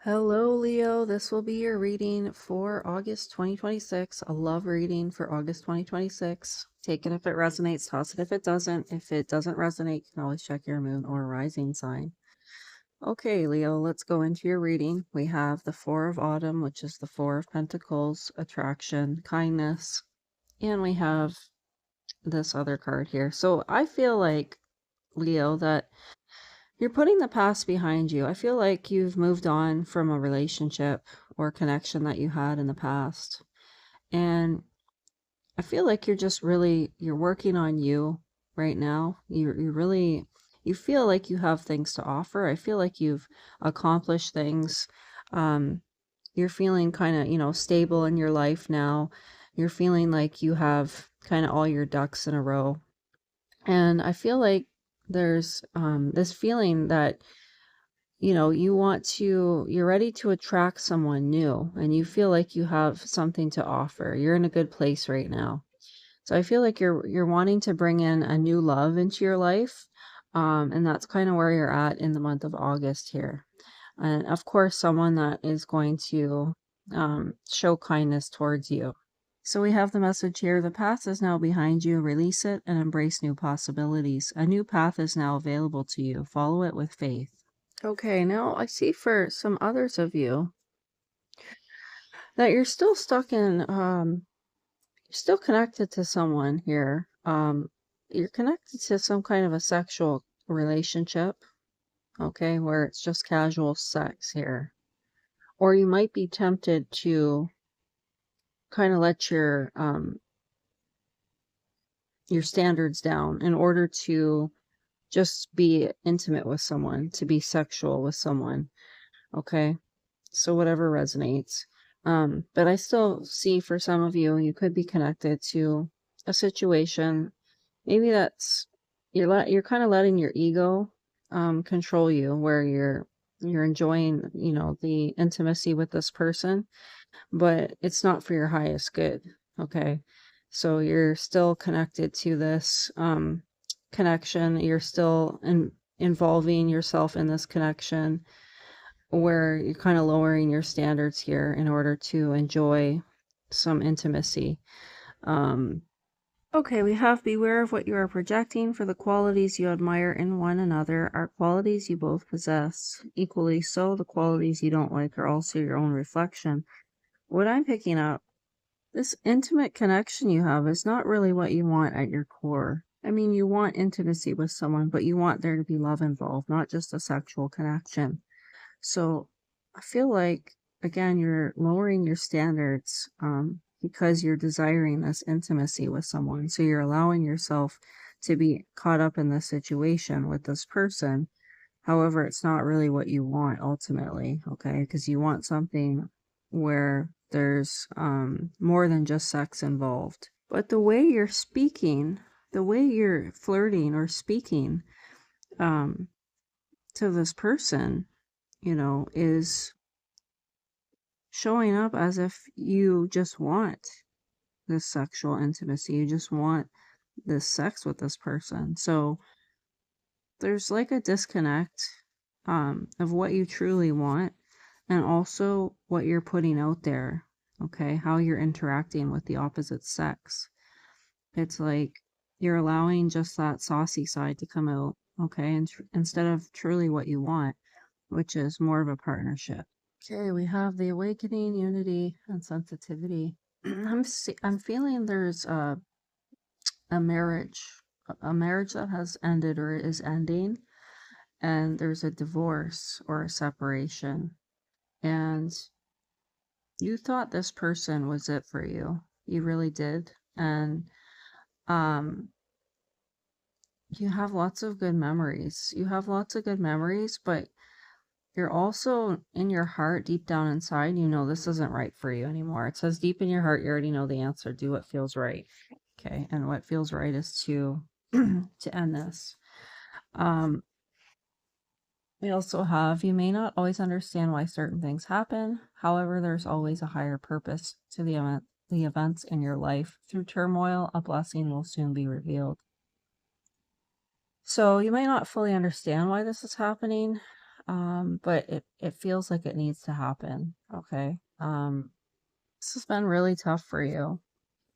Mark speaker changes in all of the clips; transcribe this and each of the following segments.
Speaker 1: Hello, Leo. This will be your reading for August 2026. A love reading for August 2026. Take it if it resonates, toss it if it doesn't. If it doesn't resonate, you can always check your moon or rising sign. Okay, Leo, let's go into your reading. We have the Four of Autumn, which is the Four of Pentacles, attraction, kindness, and we have this other card here. So I feel like, Leo, that you're putting the past behind you. I feel like you've moved on from a relationship or connection that you had in the past. And I feel like you're working on you right now. You feel like you have things to offer. I feel like you've accomplished things. Um, you're feeling kind of, stable in your life now. You're feeling like you have kind of all your ducks in a row. And I feel like there's this feeling that you're ready to attract someone new and you feel like you have something to offer. You're in a good place right now. So I feel like you're wanting to bring in a new love into your life. And that's kind of where you're at in the month of August here. And of course, someone that is going to show kindness towards you. So we have the message here. The past is now behind you. Release it and embrace new possibilities. A new path is now available to you. Follow it with faith. Okay, now I see for some others of you that you're still stuck in, you're still connected to someone here. You're connected to some kind of a sexual relationship, okay, where it's just casual sex here. Or you might be tempted to kind of let your standards down in order to just be intimate with someone, to be sexual with someone, okay? So whatever resonates. But I still see for some of you, you could be connected to a situation. Maybe that's you're kind of letting your ego control you, where you're enjoying, the intimacy with this person, but it's not for your highest good. Okay. So you're still connected to this connection. You're still involving yourself in this connection where you're kind of lowering your standards here in order to enjoy some intimacy. Um, okay, we have beware of what you are projecting, for the qualities you admire in one another are qualities you both possess. Equally so, the qualities you don't like are also your own reflection. What I'm picking up, this intimate connection you have is not really what you want at your core. I mean, you want intimacy with someone, but you want there to be love involved, not just a sexual connection. So I feel like, again, you're lowering your standards because you're desiring this intimacy with someone. So you're allowing yourself to be caught up in this situation with this person. However, it's not really what you want ultimately, okay? Because you want something where there's more than just sex involved. But the way you're speaking, the way you're flirting or speaking um, to this person, is showing up as if you just want this sexual intimacy. You just want this sex with this person. So there's like a disconnect of what you truly want and also what you're putting out there. Okay. How you're interacting with the opposite sex. It's like you're allowing just that saucy side to come out. Okay. And instead of truly what you want, which is more of a partnership. Okay, we have the awakening, unity, and sensitivity. I'm feeling there's a marriage, a marriage that has ended or is ending, and there's a divorce or a separation, and you thought this person was it for you. You really did, and um, you have lots of good memories. You have lots of good memories, but you're also in your heart, deep down inside, this isn't right for you anymore. It says deep in your heart, you already know the answer. Do what feels right. Okay. And what feels right is to to end this. We also have, you may not always understand why certain things happen. However, there's always a higher purpose to the events in your life. Through turmoil, a blessing will soon be revealed. So you might not fully understand why this is happening. But it feels like it needs to happen. Okay. This has been really tough for you.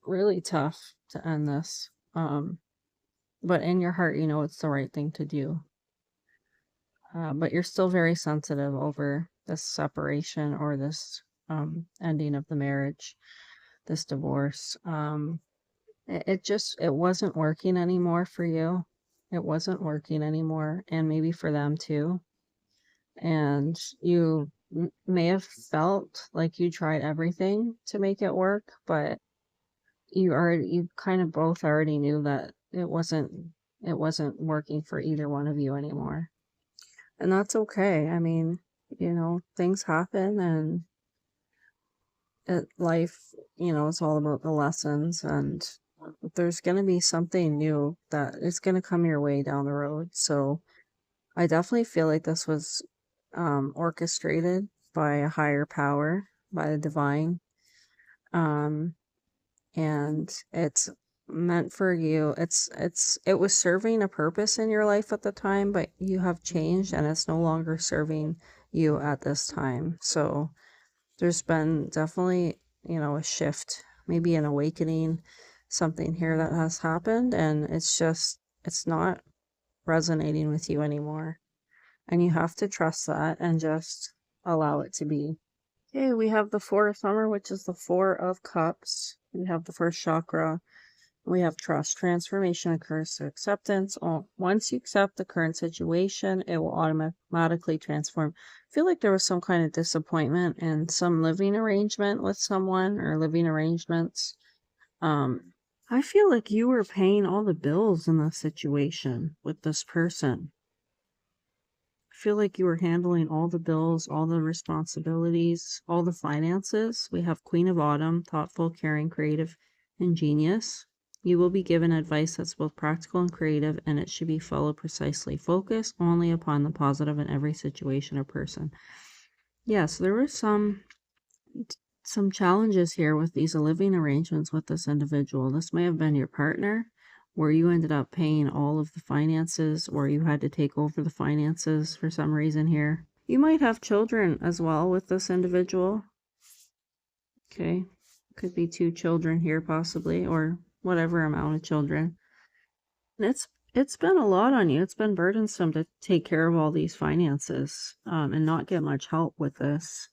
Speaker 1: Really tough to end this. But in your heart, you know it's the right thing to do. But you're still very sensitive over this separation or this ending of the marriage, this divorce. It wasn't working anymore for you. It wasn't working anymore, and maybe for them too. And you may have felt like you tried everything to make it work, but you kind of both already knew that it wasn't working for either one of you anymore. And that's okay. I mean, things happen, and life, it's all about the lessons, and there's going to be something new that is going to come your way down the road. So I definitely feel like this was orchestrated by a higher power, by the divine. Um, and it's meant for you. It was serving a purpose in your life at the time, but you have changed and it's no longer serving you at this time. So there's been definitely, a shift, maybe an awakening, something here that has happened, and it's not resonating with you anymore. And you have to trust that and just allow it to be. Okay, we have the Four of Summer, which is the Four of Cups. We have the first chakra. We have trust. Transformation occurs through acceptance. Once you accept the current situation, it will automatically transform. I feel like there was some kind of disappointment in some living arrangement with someone or living arrangements. I feel like you were paying all the bills in this situation with this person. I feel like you were handling all the bills, all the responsibilities, all the finances. We have Queen of Autumn, thoughtful, caring, creative, and genius. You will be given advice that's both practical and creative, and it should be followed precisely. Focus only upon the positive in every situation or person. Yes, there were some challenges here with these living arrangements with this individual. This may have been your partner, where you ended up paying all of the finances, or you had to take over the finances for some reason here. You might have children as well with this individual. Okay, could be 2 children here possibly, or whatever amount of children. And it's been a lot on you. It's been burdensome to take care of all these finances, and not get much help with this.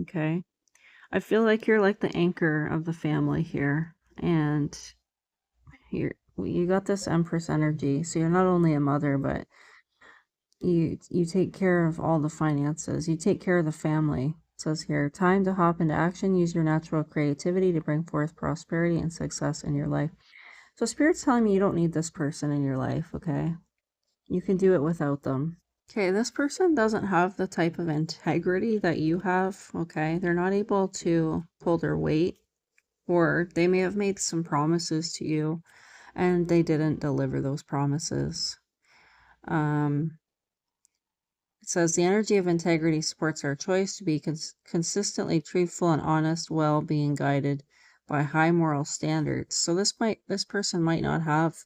Speaker 1: Okay. I feel like you're like the anchor of the family here, and you got this Empress energy, so you're not only a mother, but you take care of all the finances. You take care of the family. It says here, time to hop into action. Use your natural creativity to bring forth prosperity and success in your life. So Spirit's telling me you don't need this person in your life, okay? You can do it without them. Okay, this person doesn't have the type of integrity that you have, okay? They're not able to pull their weight, or they may have made some promises to you and they didn't deliver those promises. It says the energy of integrity supports our choice to be consistently truthful and honest, while being guided by high moral standards. So this person might not have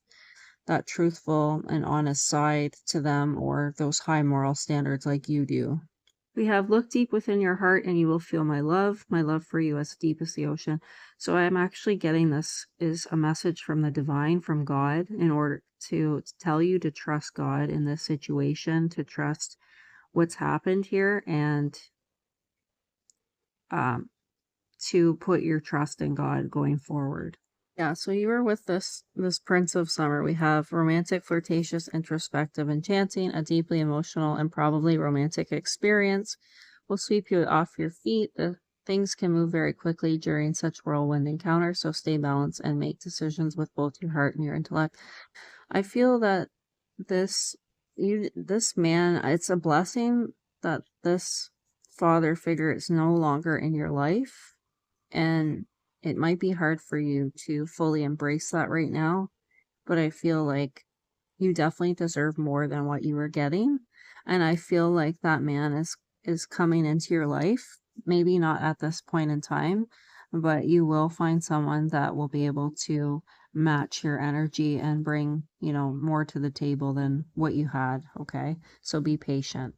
Speaker 1: that truthful and honest side to them, or those high moral standards like you do. We have look deep within your heart and you will feel my love for you as deep as the ocean. So I'm actually getting this is a message from the divine, from God, in order to tell you to trust God in this situation, to trust what's happened here, and to put your trust in God going forward. Yeah, so you were with this Prince of Summer. We have romantic, flirtatious, introspective, enchanting, a deeply emotional and probably romantic experience will sweep you off your feet. The things can move very quickly during such whirlwind encounters, so stay balanced and make decisions with both your heart and your intellect. I feel that this man, it's a blessing that this father figure is no longer in your life, and it might be hard for you to fully embrace that right now, but I feel like you definitely deserve more than what you were getting. And I feel like that man is coming into your life, maybe not at this point in time, but you will find someone that will be able to match your energy and bring, more to the table than what you had. Okay. So be patient.